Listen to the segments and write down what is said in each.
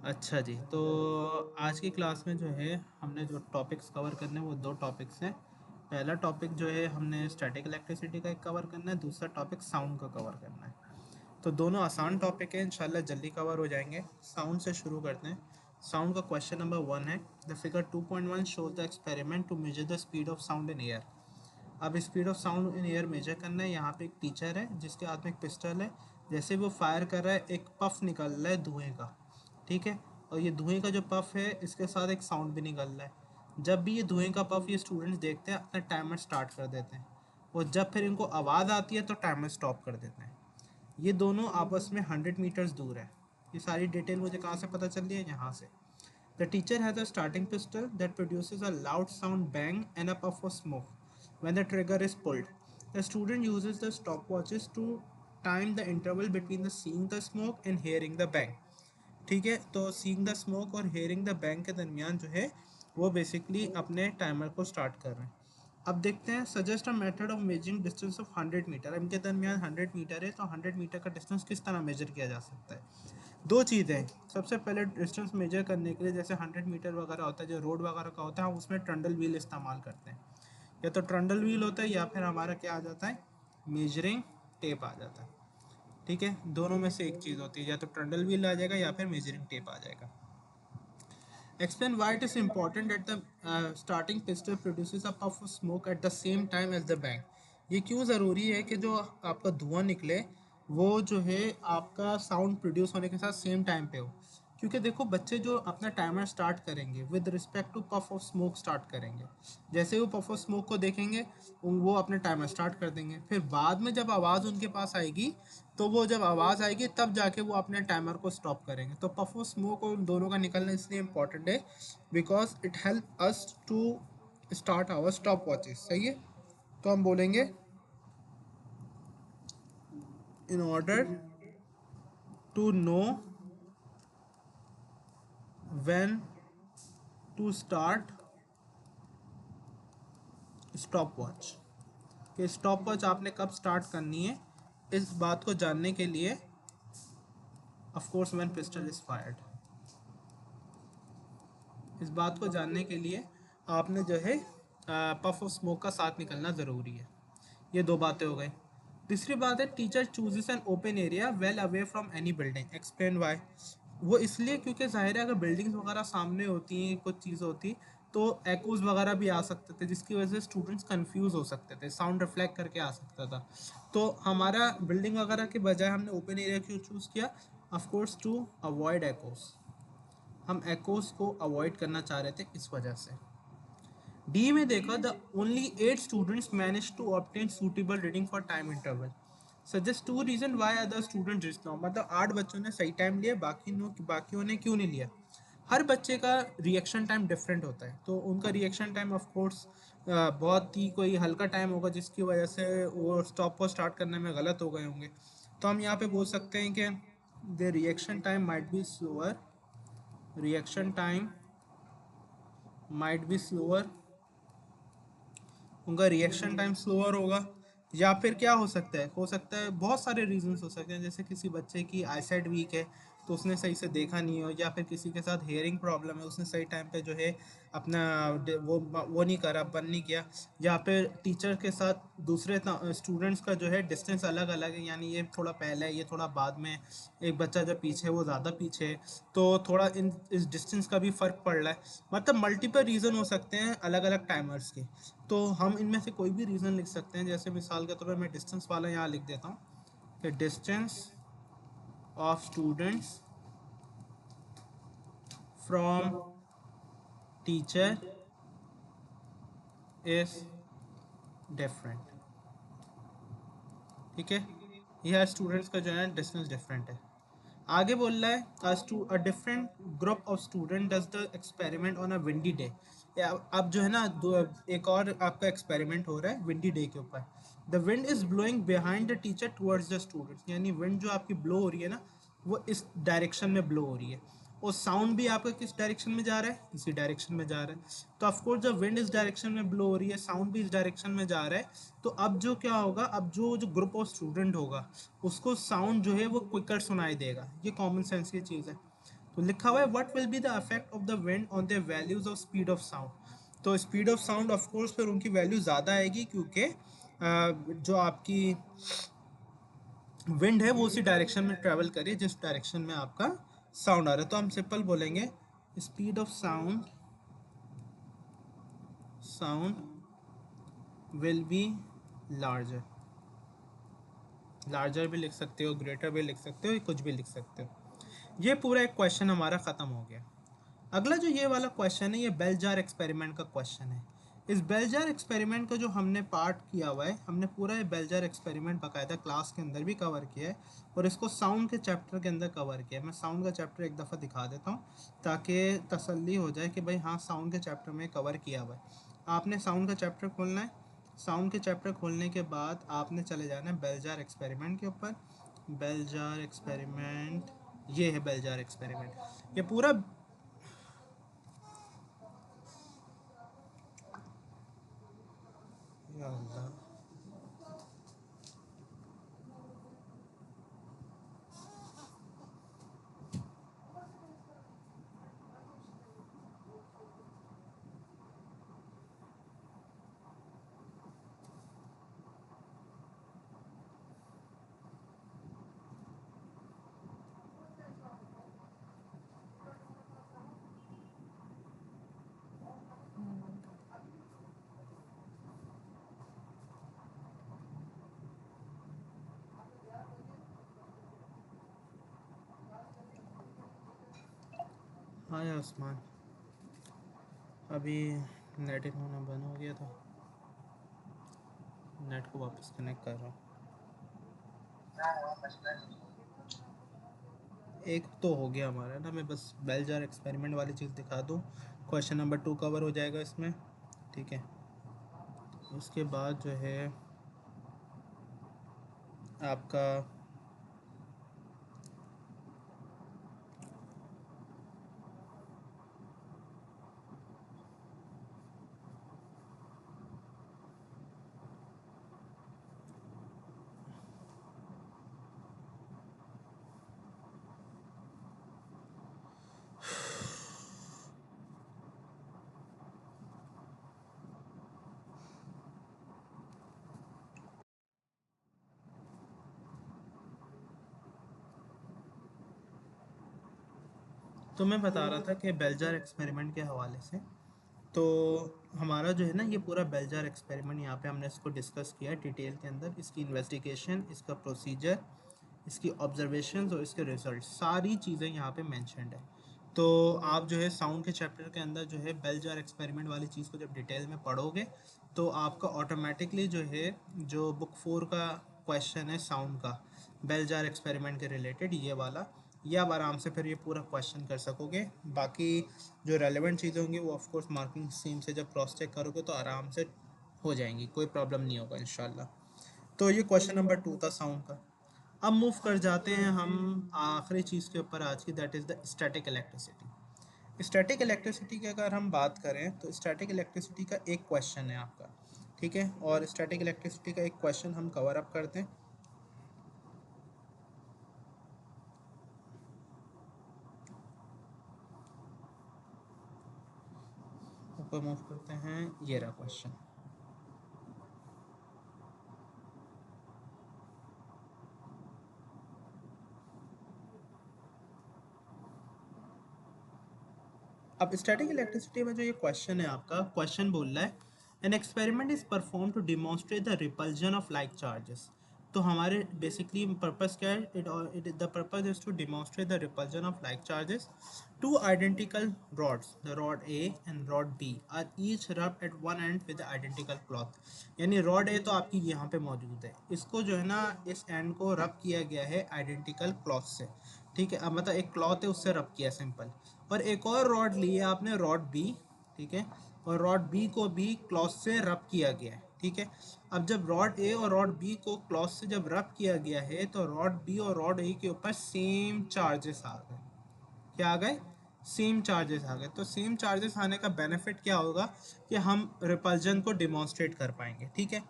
अच्छा जी, तो आज की क्लास में जो है हमने जो टॉपिक्स कवर करने हैं वो दो टॉपिक्स हैं। पहला टॉपिक जो है हमने स्टैटिक इलेक्ट्रिसिटी का एक कवर करना है, दूसरा टॉपिक साउंड का कवर करना है। तो दोनों आसान टॉपिक है, इंशाल्लाह जल्दी कवर हो जाएंगे। साउंड से शुरू करते हैं। साउंड का क्वेश्चन नंबर 1 है, the figure 2.1 shows the experiment to measure the speed of sound in air. अब speed of sound in air measure करना है। यहाँ पे एक टीचर है जिसके हाथ में एक पिस्टल है। जैसे वो फायर कर रहा है एक पफ निकल रहा है धुएं का, ठीक है। और ये धुएं का जो पफ है इसके साथ एक साउंड भी निकल रहा है। जब भी ये धुएं का पफ ये स्टूडेंट्स देखते हैं अपना टाइमर स्टार्ट कर देते हैं, और जब फिर इनको आवाज़ आती है तो टाइमर स्टॉप कर देते हैं। ये दोनों आपस में 100 मीटर्स दूर है। ये सारी डिटेल मुझे कहाँ से पता चल रही है? यहाँ से। The teacher has a starting pistol that produces a loud sound bang and a puff of smoke when the trigger is pulled. The student uses the stopwatches to time the interval between the seeing the smoke and hearing the bang. ठीक है, तो seeing the smoke और hearing the bang के दरमियान जो है वो basically अपने टाइमर को स्टार्ट कर रहे हैं। अब देखते हैं, suggest a method of measuring distance of 100 metre. इनके दरमियान 100 मीटर है, तो 100 मीटर का डिस्टेंस किस तरह मेजर किया जा सकता है? दो चीज़ें हैं। सबसे पहले डिस्टेंस मेजर करने के लिए जैसे 100 मीटर वगैरह होता है, जो रोड वगैरह का होता है, हम उसमें ट्रंडल व्हील इस्तेमाल करते हैं। या तो ट्रंडल व्हील होता है या फिर हमारा क्या आ जाता है, मेजरिंग टेप आ जाता है। ठीक है, दोनों में से एक चीज़ होती है, या तो ट्रंडल व्हील आ जाएगा या फिर मेजरिंग टेप आ जाएगा। Explain why it is important that the starting pistol produces a puff of smoke at the same time as the bang। ये क्यों ज़रूरी है कि जो आपका धुआं निकले वो जो है आपका साउंड प्रोड्यूस होने के साथ सेम टाइम पे हो। क्योंकि देखो, बच्चे जो अपना टाइमर स्टार्ट करेंगे with respect to puff of smoke start करेंगे। जैसे वो पफ ऑफ स्मोक को देखेंगे वो अपना टाइमर स्टार्ट कर देंगे। फिर बाद में जब आवाज़ उनके पास आएगी, तो वो जब आवाज़ आएगी तब जाके वो अपने टाइमर को स्टॉप करेंगे। तो पफ ऑफ स्मोक और उन दोनों का निकलना इसलिए इम्पॉर्टेंट है because it help us to start our stopwatches. सही है, तो हम बोलेंगे in order to know when to start stopwatch. कि स्टॉप वॉच आपने कब स्टार्ट करनी है, इस बात को जानने के लिए of course when pistil is fired. इस बात को जानने के लिए आपने जो है पफ ऑफ स्मोक का साथ निकलना ज़रूरी है। ये दो बातें हो गई। तीसरी बात है, teacher chooses an open area well away from any building. Explain why. वो इसलिए क्योंकि ज़ाहिर है अगर बिल्डिंग्स वगैरह सामने होती हैं, कुछ चीज़ होती, तो एक्ोज वगैरह भी आ सकते थे जिसकी वजह से स्टूडेंट्स कंफ्यूज हो सकते थे, साउंड रिफ्लेक्ट करके आ सकता था। तो हमारा बिल्डिंग वगैरह के बजाय हमने ओपन एरिया क्यों चूज़ किया? Of course to avoid echoes. हम एक्ोस को अवॉइड करना चाह रहे थे इस वजह से। डी में देखा, the only 8 students manage to obtain suitable reading for time interval. Suggest 2 reason why other student reach now. मतलब 8 बच्चों ने सही टाइम लिया, बाकियों ने क्यों नहीं लिया? हर बच्चे का रिएक्शन टाइम डिफरेंट होता है, तो उनका रिएक्शन टाइम ऑफ कोर्स बहुत ही कोई हल्का टाइम होगा जिसकी वजह से वो स्टॉप को स्टार्ट करने में गलत हो गए होंगे। तो हम यहाँ पे बोल सकते हैं कि the reaction time might be slower. Reaction time might be slower. उनका रिएक्शन टाइम स्लोअर होगा। या फिर क्या हो सकता है बहुत सारे रीजंस हो सकते हैं, जैसे किसी बच्चे की आईसाइट वीक है तो उसने सही से देखा नहीं हो, या फिर किसी के साथ हेयरिंग प्रॉब्लम है, उसने सही टाइम पे जो है अपना वो नहीं करा, बंद नहीं किया। या फिर टीचर के साथ दूसरे स्टूडेंट्स का जो है डिस्टेंस अलग अलग है, यानी ये थोड़ा पहले है ये थोड़ा बाद में, एक बच्चा जो पीछे है वो ज़्यादा पीछे है, तो थोड़ा इस डिस्टेंस का भी फ़र्क पड़ रहा है। मतलब मल्टीपल रीज़न हो सकते हैं अलग अलग टाइमर्स के। तो हम इनमें से कोई भी रीज़न लिख सकते हैं। जैसे मिसाल के तौर पर मैं डिस्टेंस वाला यहाँ लिख देता हूँ कि distance of students from teacher is different. ठीक है, यह स्टूडेंट्स का जो है डिस्टेंस डिफरेंट है। आगे बोल रहा है, a different group of student does the experiment on a windy day. अब जो है ना एक और आपका एक्सपेरिमेंट हो रहा है विंडी डे के ऊपर। The wind is blowing behind the teacher towards the students. यानी विंड जो आपकी ब्लो हो रही है ना, वो इस डायरेक्शन में ब्लो हो रही है, और साउंड भी आपका किस डायरेक्शन में जा रहा है? इसी डायरेक्शन में जा रहा है। तो ऑफकोर्स जब विंड इस डायरेक्शन में ब्लो हो रही है, साउंड भी इस डायरेक्शन में जा रहा है, तो अब जो क्या होगा, अब जो जो ग्रुप ऑफ स्टूडेंट होगा उसको साउंड जो है वो क्विकर सुनाई देगा। ये कॉमन सेंस की चीज़ है। तो लिखा हुआ है what will be the effect of the wind on the values of speed of sound. तो speed of sound of course फिर उनकी वैल्यू ज़्यादा आएगी, क्योंकि जो आपकी विंड है वो उसी डायरेक्शन में ट्रेवल करिए जिस डायरेक्शन में आपका साउंड आ रहा है। तो हम सिंपल बोलेंगे speed of sound will be larger. Larger भी लिख सकते हो, ग्रेटर भी लिख सकते हो, कुछ भी लिख सकते हो। ये पूरा एक क्वेश्चन हमारा ख़त्म हो गया। अगला जो ये वाला क्वेश्चन है, ये बेल जार एक्सपेरिमेंट का क्वेश्चन है। इस बेल जार एक्सपेरिमेंट का जो हमने पार्ट किया हुआ है, हमने पूरा ये बेल जार एक्सपेरिमेंट बाकायदा क्लास के अंदर भी कवर किया है और इसको साउंड के चैप्टर के अंदर कवर किया है। मैं साउंड का चैप्टर एक दफ़ा दिखा देता हूँ ताकि तसल्ली हो जाए कि भाई हाँ साउंड के चैप्टर में कवर किया हुआ है। आपने साउंड का चैप्टर खोलना है। साउंड के चैप्टर खोलने के बाद आपने चले जाना है बेल जार एक्सपेरिमेंट के ऊपर। बेल जार एक्सपेरिमेंट, ये है बेल जार एक्सपेरिमेंट। ये पूरा या अल्लाह। हाँ यार उस्मान, अभी नेट इन होना बंद हो गया था, नेट को वापस कनेक्ट कर रहा हूँ। एक तो हो गया हमारा ना, मैं बस बेल जार एक्सपेरिमेंट वाली चीज़ दिखा दूँ। क्वेश्चन नंबर 2 कवर हो जाएगा इसमें, ठीक है। उसके बाद जो है आपका तो मैं बता रहा था कि बेल जार एक्सपेरिमेंट के हवाले से, तो हमारा जो है ना ये पूरा बेल जार एक्सपेरिमेंट यहाँ पे हमने इसको डिस्कस किया है डिटेल के अंदर। इसकी इन्वेस्टिगेशन, इसका प्रोसीजर, इसकी ऑब्जर्वेशंस और इसके रिजल्ट, सारी चीज़ें यहाँ पे मेंशन्ड है। तो आप जो है साउंड के चैप्टर के अंदर जो है बेल जार एक्सपेरिमेंट वाली चीज़ को जब डिटेल में पढ़ोगे तो आपका ऑटोमेटिकली जो है जो बुक 4 का क्वेश्चन है साउंड का बेल जार एक्सपेरिमेंट के रिलेटेड, ये वाला, ये आप आराम से फिर ये पूरा क्वेश्चन कर सकोगे। बाकी जो रेलेवेंट चीज़ें होंगी वो ऑफ कोर्स मार्किंग स्कीम से जब क्रॉस चेक करोगे तो आराम से हो जाएंगी, कोई प्रॉब्लम नहीं होगा इंशाल्लाह। तो ये क्वेश्चन नंबर 2 था साउंड का। अब मूव कर जाते हैं हम आखिरी चीज़ के ऊपर आज की, that is the static electricity. Static electricity की अगर हम बात करें तो स्टैटिक इलेक्ट्रिसिटी का एक क्वेश्चन है आपका, ठीक है। और स्टैटिक इलेक्ट्रिसिटी का एक क्वेश्चन हम कवर अप करते हैं। ऊपर मूव करते हैं, ये रहा क्वेश्चन। अब स्टैटिक इलेक्ट्रिसिटी में जो ये क्वेश्चन है आपका, क्वेश्चन बोल रहा है an experiment is perform to demonstrate the repulsion of like charges. तो हमारे बेसिकली पर्पस क्या है, it the purpose is to demonstrate the repulsion of like charges. Two identical rods, the rod A and rod B are each rub at one end with identical cloth. यानी rod A तो आपकी यहाँ पे मौजूद है, इसको जो है ना इस एंड को रब किया गया है आइडेंटिकल क्लॉथ से, ठीक है। अब मतलब एक क्लॉथ है उससे रब किया सिंपल। और एक और रॉड ली है आपने, रॉड बी, ठीक है। और रॉड बी को भी क्लॉथ से रब किया गया है, ठीक है। अब जब रॉड ए और रॉड बी को क्लॉथ से जब रब किया गया है तो रॉड बी और रॉड ए के ऊपर सेम चार्जेस आ गए। क्या आ गए? सेम चार्जेस आ गए। तो सेम चार्जेस आने का बेनिफिट क्या होगा कि हम रिपल्जन को डिमॉन्स्ट्रेट कर पाएंगे, ठीक है।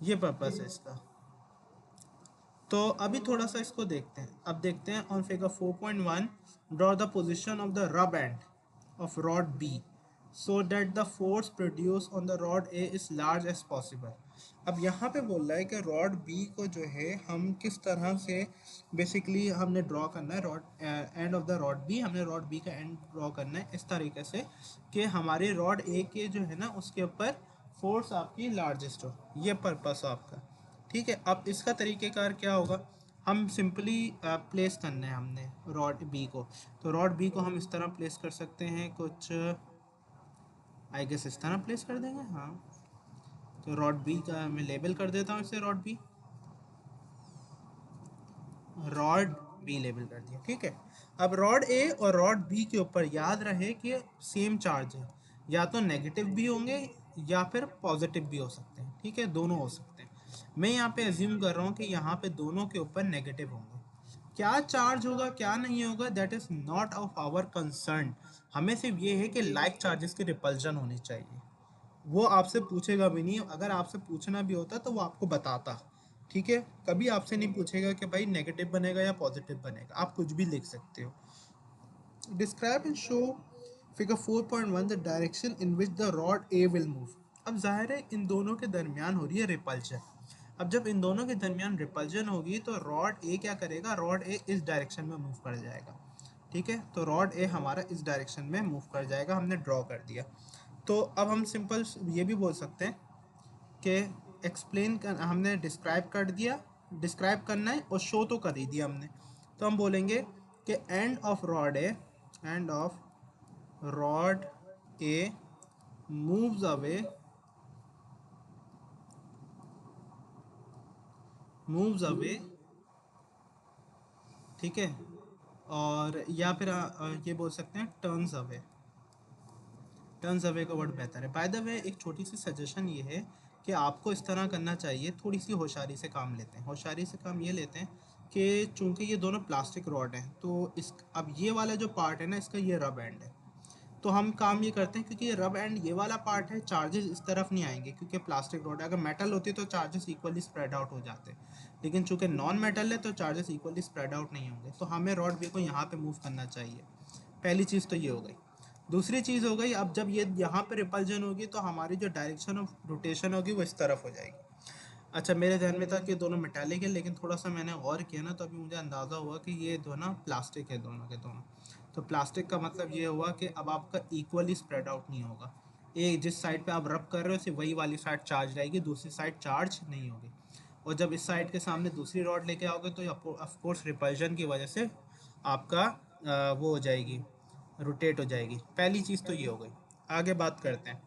ये पर्पस है इसका। तो अभी थोड़ा सा इसको देखते हैं। अब देखते हैं on figure 4.1, draw the position of the rub end of rod B so that the force produce on the rod A is large as possible. अब यहाँ पे बोल रहा है कि रॉड बी को जो है हम किस तरह से बेसिकली हमने ड्रॉ करना है, rod end of the rod B, हमने रॉड बी का एंड ड्रॉ करना है इस तरीके से कि हमारे रॉड ए के जो है ना उसके ऊपर फोर्स आपकी लार्जेस्ट हो, ये पर्पस आपका। ठीक है, अब इसका तरीक़ेकार क्या होगा, हम सिंपली प्लेस करना है हमने रॉड बी को। तो रॉड बी को हम इस तरह प्लेस कर सकते हैं, कुछ आई गेस इस तरह प्लेस कर देंगे। हाँ, तो रॉड बी का मैं लेबल कर देता हूँ इसे, rod B, rod B label कर दिया। ठीक है, अब रॉड ए और रॉड बी के ऊपर याद रहे कि सेम चार्ज है, या तो नेगेटिव भी होंगे या फिर पॉजिटिव भी हो सकते हैं। ठीक है, दोनों हो सकते हैं। मैं यहाँ पे एज्यूम कर रहा हूँ कि यहाँ पे दोनों के ऊपर नेगेटिव होंगे। क्या चार्ज होगा क्या नहीं होगा that is not of our concern. हमें सिर्फ ये है कि लाइक चार्जेस की रिपल्जन होनी चाहिए। वो आपसे पूछेगा भी नहीं, अगर आपसे पूछना भी होता तो वो आपको बताता। ठीक है, कभी आपसे नहीं पूछेगा कि भाई नेगेटिव बनेगा या पॉजिटिव बनेगा, आप कुछ भी लिख सकते हो। Describe and show figure 4.1 the direction in which the rod A will move. अब जाहिर है इन दोनों के दरमियान हो रही है रिपल्जन। अब जब इन दोनों के दरमियान रिपल्जन होगी तो रॉड ए क्या करेगा, रॉड ए इस डायरेक्शन में मूव कर जाएगा। ठीक है, तो रॉड ए हमारा इस डायरेक्शन में मूव कर जाएगा, हमने ड्रॉ कर दिया। तो अब हम सिंपल ये भी बोल सकते हैं कि एक्सप्लेन कर, हमने डिस्क्राइब कर दिया, डिस्क्राइब करना है और शो तो कर ही दिया हमने। तो हम बोलेंगे कि and of rod A, and of rod A moves away, moves away. ठीक है, और या फिर ये बोल सकते हैं टर्न्स अवे। टर्न्स अवे का वर्ड बेहतर है। बाय द वे एक छोटी सी सजेशन ये है कि आपको इस तरह करना चाहिए, थोड़ी सी होशियारी से काम लेते हैं। होशियारी से काम ये लेते हैं कि चूंकि ये दोनों प्लास्टिक रॉड हैं तो इस, अब ये वाला जो पार्ट है ना इसका, ये रब एंड है। तो हम काम ये करते हैं, क्योंकि ये रब एंड ये वाला पार्ट है, चार्जेस इस तरफ नहीं आएंगे क्योंकि प्लास्टिक रोड है। अगर मेटल होती तो चार्जेस इक्वली स्प्रेड आउट हो जाते, लेकिन चूंकि नॉन मेटल है तो चार्जेस इक्वली स्प्रेड आउट नहीं होंगे। तो हमें रॉड बी को यहाँ पे मूव करना चाहिए। पहली चीज़ तो ये हो गई। दूसरी चीज़ हो गई, अब जब ये यहाँ पे रिपल्जन होगी तो हमारी जो डायरेक्शन ऑफ रोटेशन होगी वो इस तरफ हो जाएगी। अच्छा, मेरे ध्यान में था कि दोनों मेटालिक है, लेकिन थोड़ा सा मैंने गौर किया ना तो अभी मुझे अंदाज़ा हुआ कि ये दोनों प्लास्टिक है, दोनों के दोनों। तो प्लास्टिक का मतलब ये हुआ कि अब आपका इक्वली स्प्रेड आउट नहीं होगा। एक जिस साइड पे आप रब कर रहे हो सिर्फ वही वाली साइड चार्ज रहेगी, दूसरी साइड चार्ज नहीं होगी। और जब इस साइड के सामने दूसरी रॉड लेके आओगे तो ऑफ कोर्स रिपल्जन की वजह से आपका वो हो जाएगी, रोटेट हो जाएगी। पहली चीज़ तो ये हो गई। आगे बात करते हैं।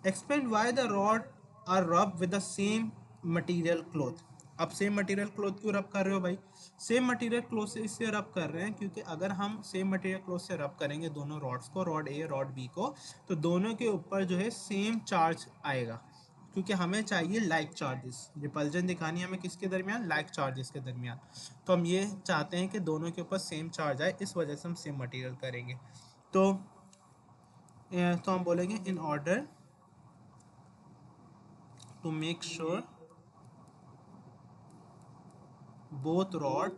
Explain why the rod are rub with the same material cloth. अब सेम मटीरियल क्लोथ क्यों रब कर रहे हो भाई? सेम मटीरियल क्लोथ से इसलिए रब कर रहे हैं क्योंकि अगर हम सेम मटीरियल क्लोथ से रब करेंगे दोनों रॉड्स को, रॉड ए रॉड बी को, तो दोनों के ऊपर जो है सेम चार्ज आएगा, क्योंकि हमें चाहिए लाइक चार्जेस। रिपल्जन दिखानी है हमें किसके दरमियान, लाइक चार्जेस के दरमियान। तो हम ये चाहते हैं कि दोनों के ऊपर सेम चार्ज आए, इस वजह से हम सेम मटीरियल करेंगे। तो हम बोलेंगे in order to make sure both rod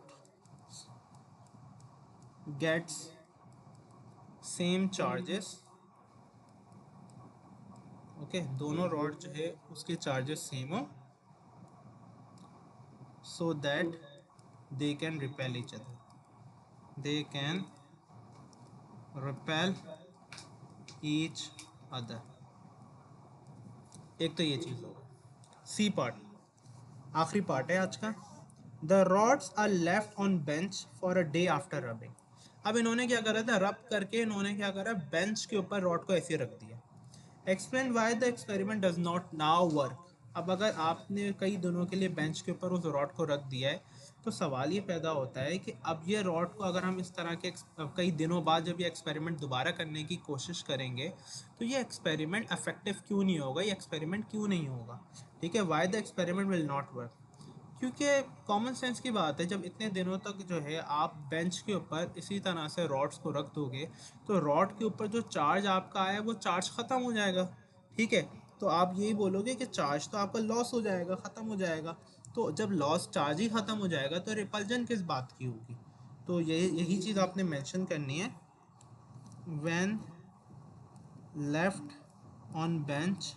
gets same charges। Okay, दोनों रॉड जो है उसके चार्जेस सेम हो, so that they can repel each other, they can repel each other. एक तो ये चीज़ होगा। सी पार्ट, आखिरी पार्ट है आज का। The rods are left on bench for a day after rubbing. अब इन्होंने क्या करा था, रब करके इन्होंने क्या करा, बेंच के ऊपर रॉड को ऐसे रख दिया। Explain why the experiment does not now work. अब अगर आपने कई दिनों के लिए बेंच के ऊपर उस रॉड को रख दिया है तो सवाल ये पैदा होता है कि अब ये रॉड को अगर हम इस तरह के कई दिनों बाद जब ये एक्सपेरिमेंट दोबारा करने की कोशिश करेंगे तो ये एक्सपेरिमेंट इफेक्टिव क्यों नहीं होगा, ये एक्सपेरिमेंट क्यों नहीं होगा। ठीक है, why the experiment will not work. क्योंकि कॉमन सेंस की बात है, जब इतने दिनों तक जो है आप बेंच के ऊपर इसी तरह से रॉड्स को रख दोगे तो रॉड के ऊपर जो चार्ज आपका आया वो चार्ज ख़त्म हो जाएगा। ठीक है, तो आप यही बोलोगे कि चार्ज तो आपका लॉस हो जाएगा, ख़त्म हो जाएगा। तो जब लॉस चार्ज ही ख़त्म हो जाएगा तो रिपल्जन किस बात की होगी? तो यही चीज़ आपने मेंशन करनी है। When left on bench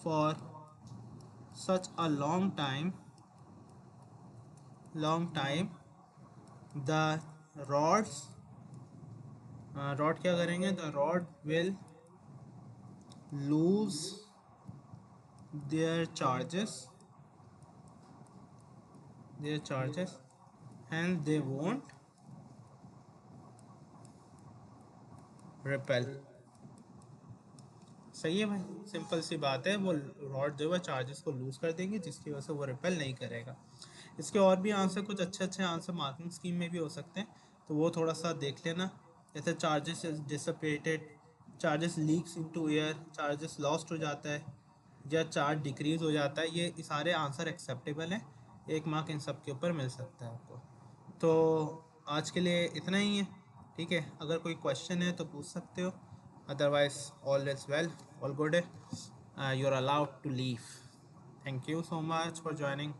for such a long time the rods rod क्या करेंगे? The rod will lose their charges and they won't repel। सही है भाई, सिंपल सी बात है। वो रॉड जो है चार्जेस को लूज कर देंगे जिसकी वजह से वो रिपेल नहीं करेगा। इसके और भी आंसर, कुछ अच्छे अच्छे आंसर मार्किंग स्कीम में भी हो सकते हैं, तो वो थोड़ा सा देख लेना। जैसे charges dissipated, charges leaks into air, charges lost हो जाता है, या चार्ज डिक्रीज हो जाता है, ये सारे आंसर एक्सेप्टेबल हैं। 1 मार्क इन सब के ऊपर मिल सकता है आपको। तो आज के लिए इतना ही है, ठीक है। अगर कोई क्वेश्चन है तो पूछ सकते हो, otherwise all is well, all good है। You are allowed to leave. Thank you so much for joining.